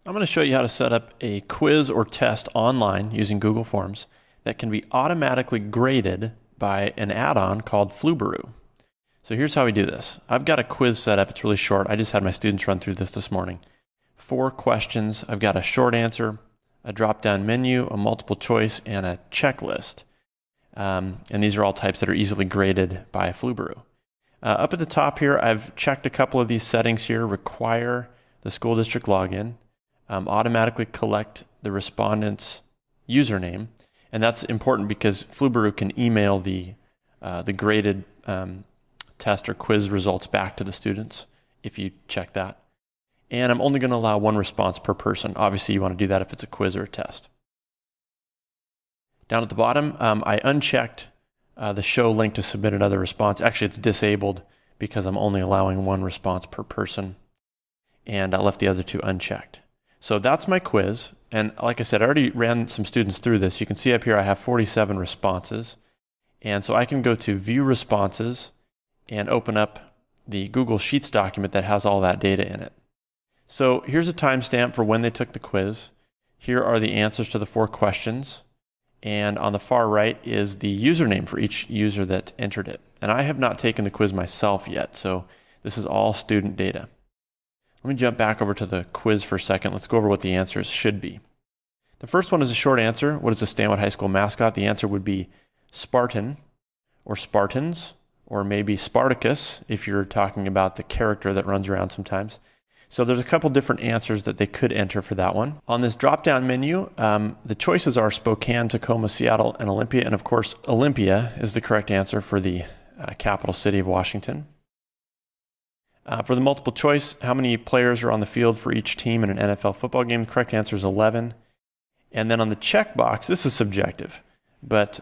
I'm going to show you how to set up a quiz or test online using Google Forms that can be automatically graded by an add-on called Flubaroo. So here's how we do this. I've got a quiz set up. It's really short. I just had my students run through this morning. 4 questions. I've got a short answer, a drop-down menu, a multiple choice, and a checklist. And these are all types that are easily graded by Flubaroo. Up at the top here, I've checked a couple of these settings here. Require the school district login. Automatically collect the respondent's username. And that's important because Flubaroo can email the graded test or quiz results back to the students if you check that. And I'm only going to allow 1 response per person. Obviously, you want to do that if it's a quiz or a test. Down at the bottom, I unchecked the show link to submit another response. Actually, it's disabled because I'm only allowing 1 response per person. And I left the other 2 unchecked. So that's my quiz. And like I said, I already ran some students through this. You can see up here I have 47 responses. And so I can go to View Responses and open up the Google Sheets document that has all that data in it. So here's a timestamp for when they took the quiz. Here are the answers to the 4 questions. And on the far right is the username for each user that entered it. And I have not taken the quiz myself yet, so this is all student data. Let me jump back over to the quiz for a second. Let's go over what the answers should be. The first one is a short answer. What is the Stanwood High School mascot? The answer would be Spartan, or Spartans, or maybe Spartacus if you're talking about the character that runs around sometimes. So there's a couple different answers that they could enter for that one. On this drop-down menu, the choices are Spokane, Tacoma, Seattle, and Olympia. And of course, Olympia is the correct answer for the capital city of Washington. For the multiple choice, how many players are on the field for each team in an NFL football game? The correct answer is 11. And then on the checkbox, this is subjective, but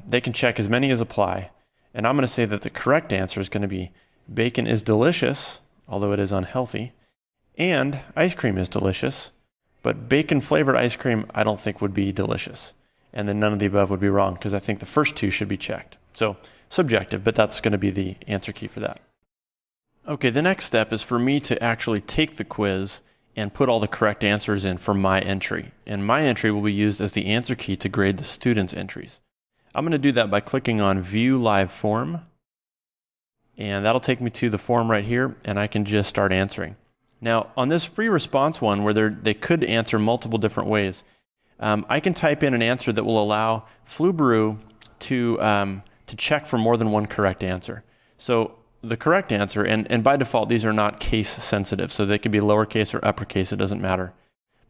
they can check as many as apply. And I'm going to say that the correct answer is going to be bacon is delicious, although it is unhealthy, and ice cream is delicious, but bacon-flavored ice cream I don't think would be delicious. And then none of the above would be wrong because I think the first 2 should be checked. So subjective, but that's going to be the answer key for that. Okay, the next step is for me to actually take the quiz and put all the correct answers in for my entry. And my entry will be used as the answer key to grade the students' entries. I'm going to do that by clicking on View Live Form. And that'll take me to the form right here, and I can just start answering. Now, on this free response one, where they could answer multiple different ways, I can type in an answer that will allow Flubaroo to check for more than 1 correct answer. So the correct answer, and by default, these are not case sensitive, so they could be lowercase or uppercase, it doesn't matter.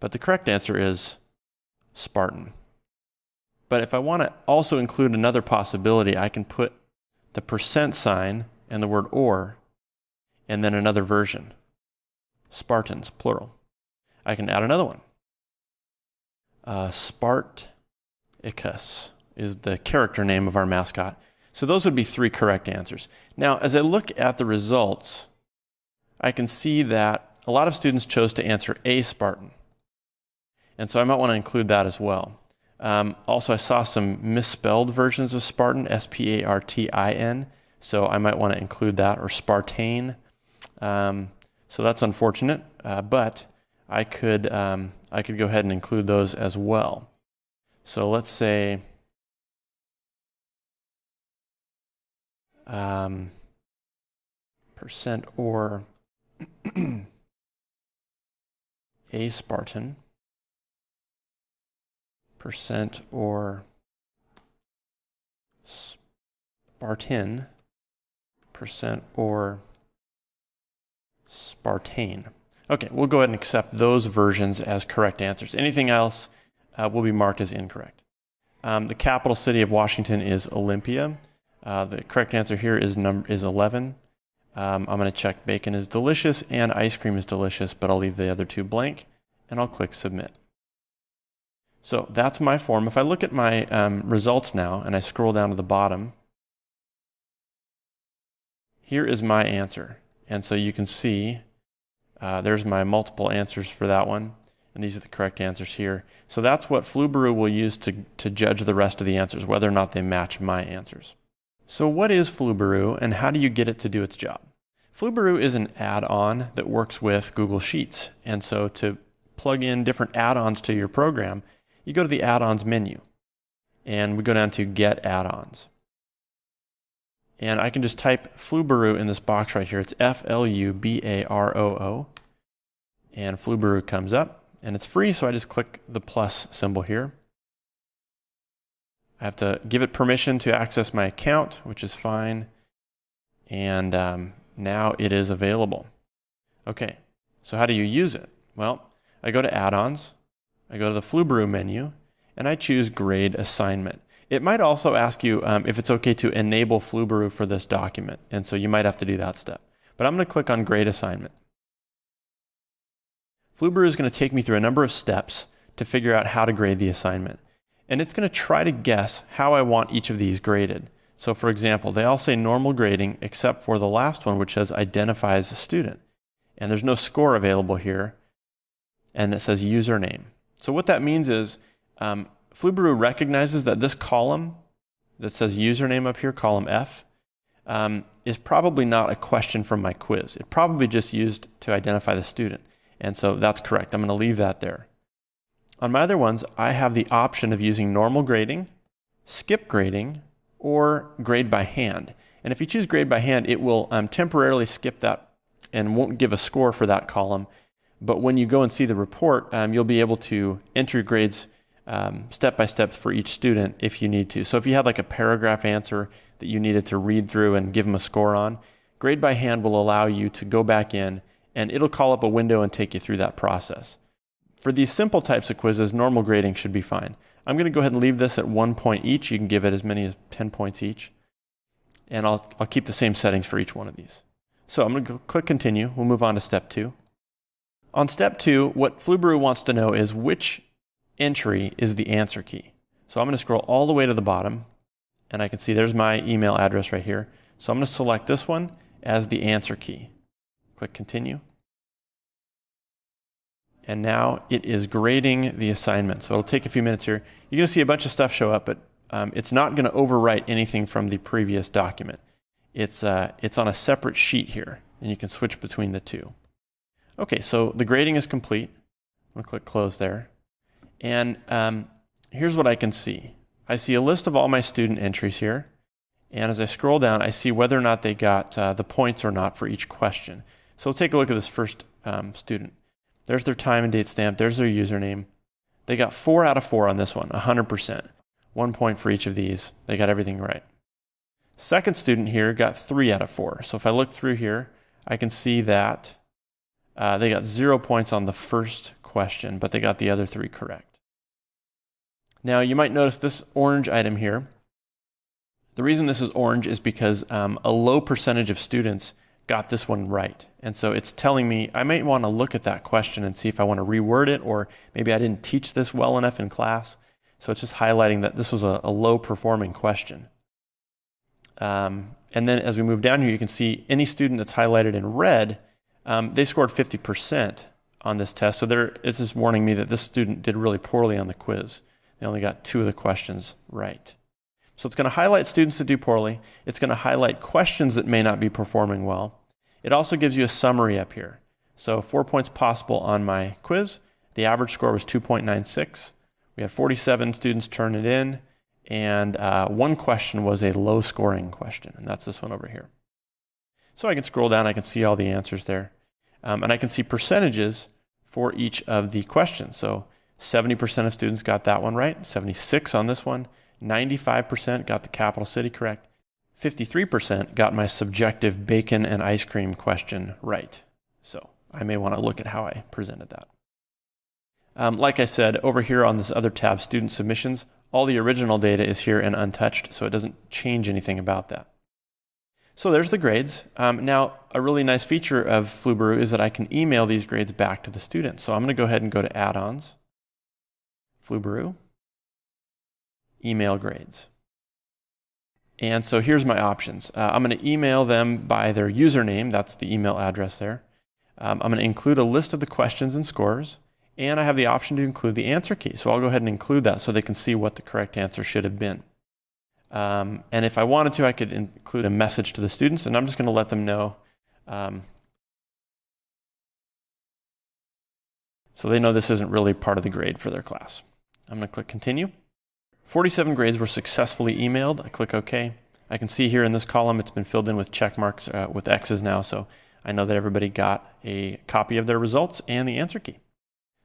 But the correct answer is Spartan. But if I want to also include another possibility, I can put the % and the word or, and then another version. Spartans, plural. I can add another one. Spartacus is the character name of our mascot. So those would be 3 correct answers. Now, as I look at the results, I can see that a lot of students chose to answer A, Spartan. And so I might want to include that as well. Also, I saw some misspelled versions of Spartan, S-P-A-R-T-I-N. So I might want to include that, or Spartane. So that's unfortunate, but I could go ahead and include those as well. So let's say % or a Spartan, % or Spartan, % or Spartane. Okay, we'll go ahead and accept those versions as correct answers. Anything else will be marked as incorrect. The capital city of Washington is Olympia. The correct answer here is 11. I'm going to check bacon is delicious and ice cream is delicious, but I'll leave the other 2 blank, and I'll click Submit. So that's my form. If I look at my results now, and I scroll down to the bottom, here is my answer. And so you can see there's my multiple answers for that one, and these are the correct answers here. So that's what Flubaroo will use to judge the rest of the answers, whether or not they match my answers. So what is Flubaroo, and how do you get it to do its job? Flubaroo is an add-on that works with Google Sheets, and so to plug in different add-ons to your program, you go to the add-ons menu and we go down to Get Add-ons. And I can just type Flubaroo in this box right here. It's Flubaroo, and Flubaroo comes up, and it's free, so I just click the plus symbol here. I have to give it permission to access my account, which is fine, and now it is available. Okay, so how do you use it? Well, I go to Add-ons, I go to the Flubaroo menu, and I choose Grade Assignment. It might also ask you if it's okay to enable Flubaroo for this document, and so you might have to do that step. But I'm going to click on Grade Assignment. Flubaroo is going to take me through a number of steps to figure out how to grade the assignment. And it's going to try to guess how I want each of these graded. So for example, they all say normal grading except for the last one, which says identifies a student. And there's no score available here, and it says username. So what that means is Flubaroo recognizes that this column that says username up here, column F, is probably not a question from my quiz. It probably just used to identify the student. And so that's correct. I'm going to leave that there. On my other ones, I have the option of using normal grading, skip grading, or grade by hand. And if you choose grade by hand, it will temporarily skip that and won't give a score for that column. But when you go and see the report, you'll be able to enter your grades step by step for each student if you need to. So if you had like a paragraph answer that you needed to read through and give them a score on, grade by hand will allow you to go back in and it'll call up a window and take you through that process. For these simple types of quizzes, normal grading should be fine. I'm going to go ahead and leave this at 1 point each. You can give it as many as 10 points each. And I'll keep the same settings for each one of these. So I'm going to click Continue. We'll move on to Step 2. On Step 2, what Flubaroo wants to know is which entry is the answer key. So I'm going to scroll all the way to the bottom, and I can see there's my email address right here. So I'm going to select this one as the answer key. Click Continue. And now it is grading the assignment. So it'll take a few minutes here. You're going to see a bunch of stuff show up, but it's not going to overwrite anything from the previous document. It's on a separate sheet here, and you can switch between the two. Okay, so the grading is complete. I'm going to click Close there. And here's what I can see. I see a list of all my student entries here. And as I scroll down, I see whether or not they got the points or not for each question. So we'll take a look at this first student. There's their time and date stamp. There's their username. They got 4 out of 4 on this one, 100%. 1 point for each of these. They got everything right. Second student here got 3 out of 4. So if I look through here, I can see that they got 0 points on the first question, but they got the other 3 correct. Now you might notice this orange item here. The reason this is orange is because a low percentage of students got this one right. And so it's telling me I might want to look at that question and see if I want to reword it, or maybe I didn't teach this well enough in class. So it's just highlighting that this was a low performing question. And then as we move down here, you can see any student that's highlighted in red, they scored 50% on this test. So this is warning me that this student did really poorly on the quiz. They only got 2 of the questions right. So it's going to highlight students that do poorly. It's going to highlight questions that may not be performing well. It also gives you a summary up here. So 4 points possible on my quiz. The average score was 2.96. We had 47 students turn it in, and 1 question was a low scoring question, and that's this one over here. So I can scroll down, I can see all the answers there. And I can see percentages for each of the questions. So 70% of students got that one right, 76 on this one, 95% got the capital city correct, 53% got my subjective bacon and ice cream question right. So I may want to look at how I presented that. Like I said, over here on this other tab, student submissions, all the original data is here and untouched, so it doesn't change anything about that. So there's the grades. Now, a really nice feature of Flubaroo is that I can email these grades back to the student. So I'm going to go ahead and go to Add-ons, Flubaroo, Email Grades. And so here's my options. I'm going to email them by their username. That's the email address there. I'm going to include a list of the questions and scores, and I have the option to include the answer key. So I'll go ahead and include that so they can see what the correct answer should have been. And if I wanted to, I could include a message to the students, and I'm just going to let them know. So So they know this isn't really part of the grade for their class. I'm going to click continue. 47 grades were successfully emailed. I click OK. I can see here in this column it's been filled in with check marks with X's now, so I know that everybody got a copy of their results and the answer key.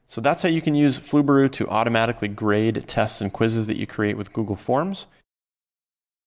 So that's how you can use Flubaroo to automatically grade tests and quizzes that you create with Google Forms.